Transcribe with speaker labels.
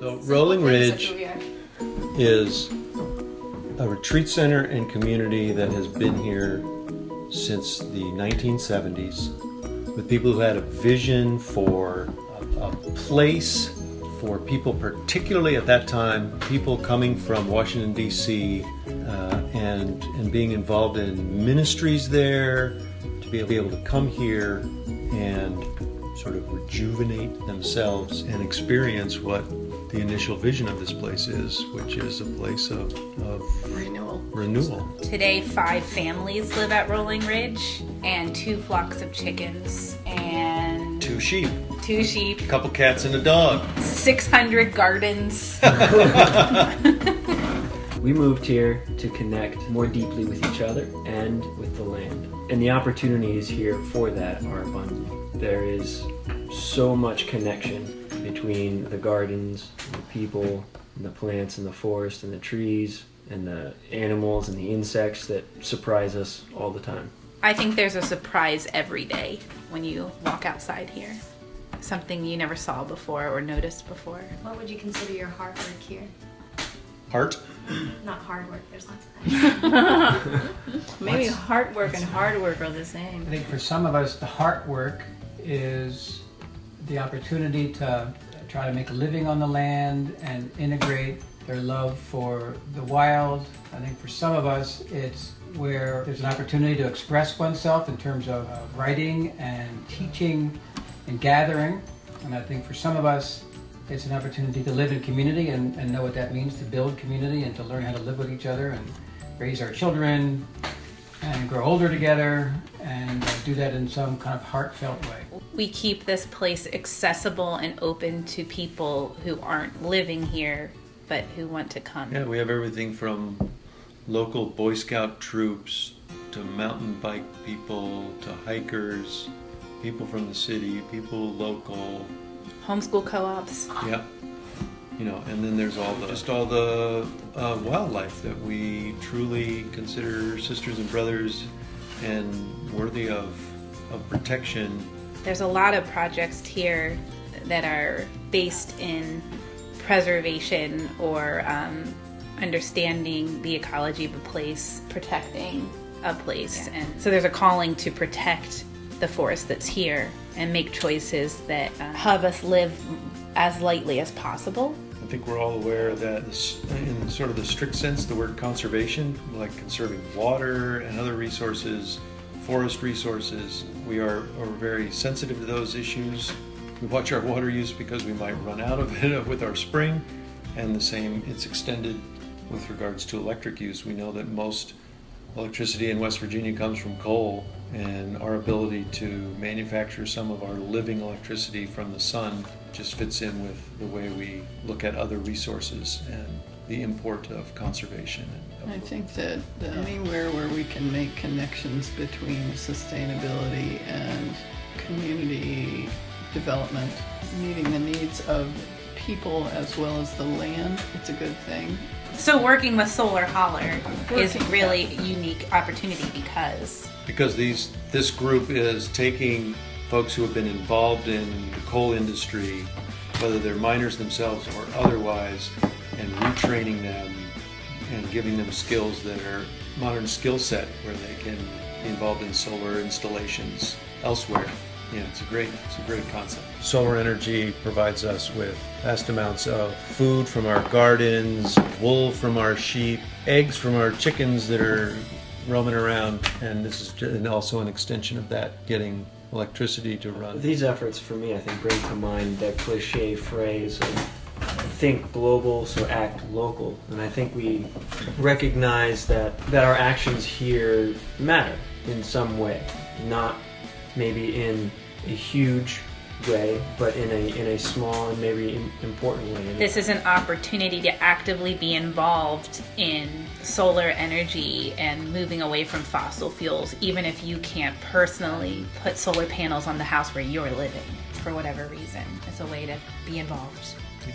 Speaker 1: So Rolling Ridge is a retreat center and community that has been here since the 1970s, with people who had a vision for a place for people, particularly at that time, people coming from Washington, D.C., and being involved in ministries there, to be able to come here and sort of rejuvenate themselves and experience what the initial vision of this place is, which is a place of renewal.
Speaker 2: Today, 5 families live at Rolling Ridge, and 2 flocks of chickens, and
Speaker 1: 2 sheep.
Speaker 2: 2 sheep.
Speaker 1: A couple cats and a dog.
Speaker 2: 600 gardens.
Speaker 3: We moved here to connect more deeply with each other and with the land. And the opportunities here for that are abundant. There is so much connection between the gardens, the people, and the plants, and the forest, and the trees, and the animals, and the insects that surprise us all the time.
Speaker 2: I think there's a surprise every day when you walk outside here. Something you never saw before or noticed before.
Speaker 4: What would you consider your hard work here?
Speaker 1: Heart?
Speaker 4: Not hard work, there's lots of that.
Speaker 5: Maybe heart work and hard work are the same.
Speaker 6: I think for some of us, the heart work is the opportunity to try to make a living on the land and integrate their love for the wild. I think for some of us, it's where there's an opportunity to express oneself in terms of writing and teaching and gathering. And I think for some of us, it's an opportunity to live in community and know what that means, to build community and to learn how to live with each other and raise our children and grow older together and do that in some kind of heartfelt way.
Speaker 2: We keep this place accessible and open to people who aren't living here, but who want to come.
Speaker 1: Yeah, we have everything from local Boy Scout troops to mountain bike people to hikers, people from the city, people local.
Speaker 2: Homeschool co-ops.
Speaker 1: Yep. You know, and then there's all the wildlife that we truly consider sisters and brothers and worthy of protection.
Speaker 2: There's a lot of projects here that are based in preservation or understanding the ecology of a place, protecting a place. Yeah. And so there's a calling to protect the forest that's here and make choices that have us live as lightly as possible.
Speaker 1: I think we're all aware that in sort of the strict sense, the word conservation, like conserving water and other resources, forest resources, we are very sensitive to those issues. We watch our water use because we might run out of it with our spring, and the same, it's extended with regards to electric use. We know that most electricity in West Virginia comes from coal, and our ability to manufacture some of our living electricity from the sun just fits in with the way we look at other resources and the import of conservation.
Speaker 7: I think that anywhere where we can make connections between sustainability and community development, meeting the needs of people as well as the land, it's a good thing.
Speaker 2: So working with Solar Holler is really a unique opportunity because
Speaker 1: this group is taking folks who have been involved in the coal industry, whether they're miners themselves or otherwise, and retraining them and giving them skills that are modern skill set where they can be involved in solar installations elsewhere. Yeah, it's a great concept. Solar energy provides us with vast amounts of food from our gardens, wool from our sheep, eggs from our chickens that are roaming around, and this is also an extension of that, getting electricity to run.
Speaker 3: These efforts, for me, I think bring to mind that cliche phrase of think global, so act local. And I think we recognize that our actions here matter in some way, not maybe in a huge way, but in a small and maybe important way.
Speaker 2: This is an opportunity to actively be involved in solar energy and moving away from fossil fuels, even if you can't personally put solar panels on the house where you're living for whatever reason. It's a way to be involved.
Speaker 1: Yeah.